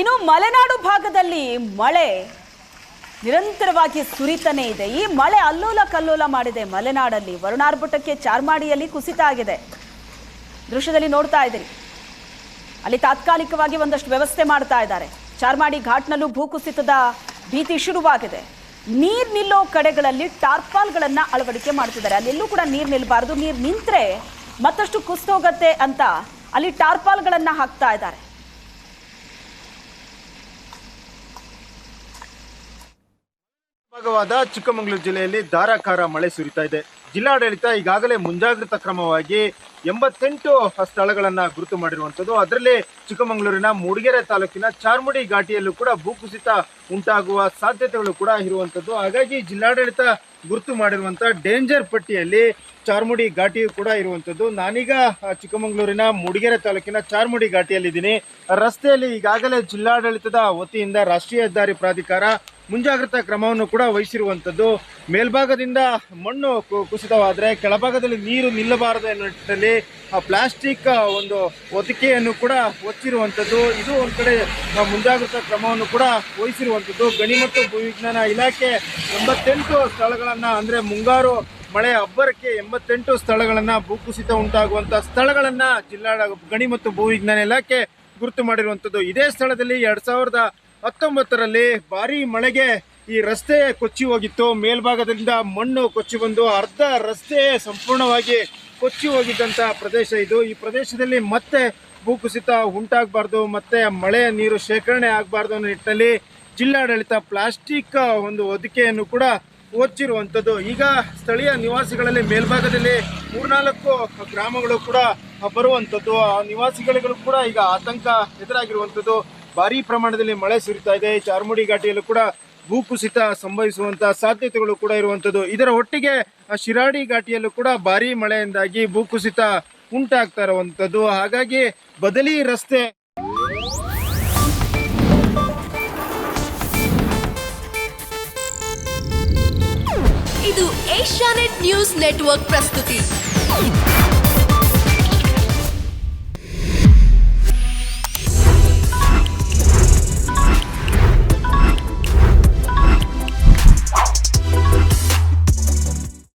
ಇನ್ನು ಮಲೆನಾಡು ಭಾಗದಲ್ಲಿ ಮಳೆ ನಿರಂತರವಾಗಿ ಸುರಿತಾನೇ ಇದೆ. ಈ ಮಳೆ ಅಲ್ಲೋಲ ಕಲ್ಲೋಲ ಮಾಡಿದೆ ಮಲೆನಾಡಲ್ಲಿ. ವರುಣಾರ್ಭಟಕ್ಕೆ ಚಾರ್ಮಾಡಿಯಲ್ಲಿ ಕುಸಿತ ಆಗಿದೆ. ದೃಶ್ಯದಲ್ಲಿ ನೋಡ್ತಾ ಇದ್ದೀರಿ. ಅಲ್ಲಿ ತಾತ್ಕಾಲಿಕವಾಗಿ ಒಂದಷ್ಟು ವ್ಯವಸ್ಥೆ ಮಾಡ್ತಾ ಇದ್ದಾರೆ. ಚಾರ್ಮಾಡಿ ಘಾಟ್ನಲ್ಲೂ ಭೂಕುಸಿತದ ಭೀತಿ ಶುರುವಾಗಿದೆ. ನೀರು ನಿಲ್ಲೋ ಕಡೆಗಳಲ್ಲಿ ಟಾರ್ಪಾಲ್ಗಳನ್ನ ಅಳವಡಿಕೆ ಮಾಡ್ತಿದ್ದಾರೆ. ಅಲ್ಲೆಲ್ಲೂ ಕೂಡ ನೀರು ನಿಲ್ಲಬಾರ್ದು, ನೀರು ನಿಂತ್ರೆ ಮತ್ತಷ್ಟು ಕುಸಿತೋಗತ್ತೆ ಅಂತ ಅಲ್ಲಿ ಟಾರ್ಪಾಲ್ಗಳನ್ನ ಹಾಕ್ತಾ ಇದ್ದಾರೆ. ಭಾಗವಾದ ಚಿಕ್ಕಮಗಳೂರು ಜಿಲ್ಲೆಯಲ್ಲಿ ಧಾರಾಕಾರ ಮಳೆ ಸುರಿತಾ ಇದೆ. ಜಿಲ್ಲಾಡಳಿತ ಈಗಾಗಲೇ ಮುಂಜಾಗ್ರತಾ ಕ್ರಮವಾಗಿ 88 ಸ್ಥಳಗಳನ್ನು ಗುರುತು ಮಾಡಿರುವಂಥದ್ದು. ಅದರಲ್ಲಿ ಚಿಕ್ಕಮಗಳೂರಿನ ಮೂಡಿಗೆರೆ ತಾಲೂಕಿನ ಚಾರ್ಮಾಡಿ ಘಾಟಿಯಲ್ಲೂ ಕೂಡ ಭೂಕುಸಿತ ಉಂಟಾಗುವ ಸಾಧ್ಯತೆಗಳು ಕೂಡ ಇರುವಂಥದ್ದು. ಹಾಗಾಗಿ ಜಿಲ್ಲಾಡಳಿತ ಗುರುತು ಮಾಡಿರುವಂಥ ಡೇಂಜರ್ ಪಟ್ಟಿಯಲ್ಲಿ ಚಾರ್ಮಾಡಿ ಘಾಟಿಯು ಕೂಡ ಇರುವಂಥದ್ದು. ನಾನೀಗ ಚಿಕ್ಕಮಗಳೂರಿನ ಮೂಡಿಗೆರೆ ತಾಲೂಕಿನ ಚಾರ್ಮಾಡಿ ಘಾಟಿಯಲ್ಲಿದ್ದೀನಿ. ರಸ್ತೆಯಲ್ಲಿ ಈಗಾಗಲೇ ಜಿಲ್ಲಾಡಳಿತದ ವತಿಯಿಂದ ರಾಷ್ಟ್ರೀಯ ಹೆದ್ದಾರಿ ಪ್ರಾಧಿಕಾರ ಮುಂಜಾಗ್ರತಾ ಕ್ರಮವನ್ನು ಕೂಡ ವಹಿಸಿರುವಂಥದ್ದು. ಮೇಲ್ಭಾಗದಿಂದ ಮಣ್ಣು ಕುಸಿತವಾದರೆ ಕೆಳಭಾಗದಲ್ಲಿ ನೀರು ನಿಲ್ಲಬಾರದು ಎನ್ನುವ ನಿಟ್ಟಿನಲ್ಲಿ ಪ್ಲಾಸ್ಟಿಕ್ ಒಂದು ಹೊದಿಕೆಯನ್ನು ಕೂಡ ಹೊಚ್ಚಿರುವಂಥದ್ದು. ಇದು ಒಂದು ಕಡೆ ಮುಂಜಾಗ್ರತಾ ಕ್ರಮವನ್ನು ಕೂಡ ವಹಿಸಿರುವಂಥದ್ದು. ಗಣಿ ಮತ್ತು ಭೂವಿಜ್ಞಾನ ಇಲಾಖೆ 88 ಸ್ಥಳಗಳನ್ನು, ಅಂದರೆ ಮುಂಗಾರು ಮಳೆ ಅಬ್ಬರಕ್ಕೆ 88 ಸ್ಥಳಗಳನ್ನು, ಭೂಕುಸಿತ ಉಂಟಾಗುವಂಥ ಸ್ಥಳಗಳನ್ನು ಗಣಿ ಮತ್ತು ಭೂವಿಜ್ಞಾನ ಇಲಾಖೆ ಗುರುತು ಮಾಡಿರುವಂಥದ್ದು. ಇದೇ ಸ್ಥಳದಲ್ಲಿ 2019ರಲ್ಲಿ ಭಾರಿ ಮಳೆಗೆ ಈ ರಸ್ತೆ ಕೊಚ್ಚಿ ಹೋಗಿತ್ತು. ಮೇಲ್ಭಾಗದಿಂದ ಮಣ್ಣು ಕೊಚ್ಚಿ ಬಂದು ಅರ್ಧ ರಸ್ತೆ ಸಂಪೂರ್ಣವಾಗಿ ಕೊಚ್ಚಿ ಹೋಗಿದ್ದಂಥ ಪ್ರದೇಶ ಇದು. ಈ ಪ್ರದೇಶದಲ್ಲಿ ಮತ್ತೆ ಭೂಕುಸಿತ ಉಂಟಾಗಬಾರ್ದು, ಮತ್ತೆ ಮಳೆಯ ನೀರು ಶೇಖರಣೆ ಆಗಬಾರ್ದು ಅನ್ನೋ ನಿಟ್ಟಿನಲ್ಲಿ ಜಿಲ್ಲಾಡಳಿತ ಪ್ಲಾಸ್ಟಿಕ್ ಒಂದು ಹೊದಿಕೆಯನ್ನು ಕೂಡ ಹೊಚ್ಚಿರುವಂಥದ್ದು. ಈಗ ಸ್ಥಳೀಯ ನಿವಾಸಿಗಳಲ್ಲಿ ಮೇಲ್ಭಾಗದಲ್ಲಿ 3-4 ಗ್ರಾಮಗಳು ಕೂಡ ಬರುವಂಥದ್ದು. ಆ ನಿವಾಸಿಗಳಿಗೂ ಕೂಡ ಈಗ ಆತಂಕ ಎದುರಾಗಿರುವಂಥದ್ದು. ಭಾರಿ ಪ್ರಮಾಣದಲ್ಲಿ ಮಳೆ ಸುರಿತಾ ಇದೆ. ಚಾರ್ಮಾಡಿ ಘಾಟಿಯಲ್ಲೂ ಕೂಡ ಭೂಕುಸಿತ ಸಂಭವಿಸುವಂತ ಸಾಧ್ಯತೆಗಳು ಕೂಡ ಇರುವಂಥದ್ದು. ಇದರ ಒಟ್ಟಿಗೆ ಶಿರಾಡಿ ಘಾಟಿಯಲ್ಲೂ ಕೂಡ ಭಾರಿ ಮಳೆಯಿಂದಾಗಿ ಭೂಕುಸಿತ ಉಂಟಾಗ್ತಾ ಇರುವಂಥದ್ದು. ಹಾಗಾಗಿ ಬದಲಿ ರಸ್ತೆ ಇದು ಏಷ್ಯಾನೆಟ್ ನ್ಯೂಸ್ ನೆಟ್ವರ್ಕ್ ಪ್ರಸ್ತುತಿ.